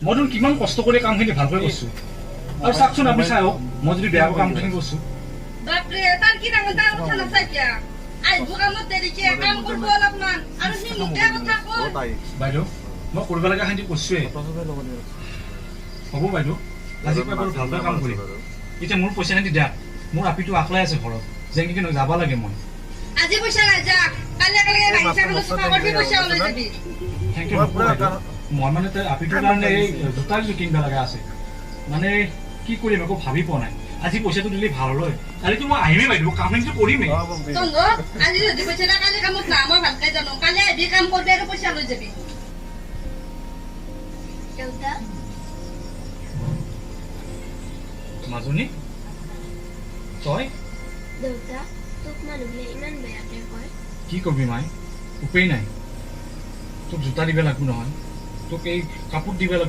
মইতো কিমান কষ্ট কৰি কামখিনি ভালকৈ কৰিছো আৰু চাওকচোন আপুনি চাওক মই যদি বেয়াকৈ কামখিনি কৰিছো বাপৰে তাৰ কি ডাঙৰ ডাঙৰ কথা নাচাই কিয়া আহিব কামত দেৰিকে কাম কৰিব অলপমান আৰু সি মুখে কথা কয় বাইদেউ মই কৰিব লগা খান্দি কৈছোৱে হ'ব বাইদেউ আজি মই বাৰু ভালকৈ কাম কৰিম এতিয়া মোৰ পইচা খান্দি দিয়া মোৰ আপিটো আকলাই আছে ঘৰত যেনেকৈ যাব লাগে মই আজি পইচা নাযা কালি একেলগে বাগিচাখনত চফা কৰি পইচা ওলাই যাবি থেংক ইউ মই মানে আপিটোৰ কাৰণে এই জোতা এযোৰ কিনিব লগা আছে মানে কি কৰিম একো ভাবি পোৱা নাই আজি পইচাটো দিলে ভাল হয় কালিতো মই আহিমেই বাইদেউ কামখিনিতো কৰিমেই তংগ আজি যদি পইচা না কালি কামত না মই ভালকে জানো কালি আহিবি কাম কৰিবি আৰু পইচা লৈ যাবি দেউতা মাজনী তই দেউতা তোক মানুহে ইমান বেয়াকে কয় কি কবি মাই উপায় নাই তোক জোতা দিব লাগিব নহয় তোক এই কাপোৰ দিব লাগিব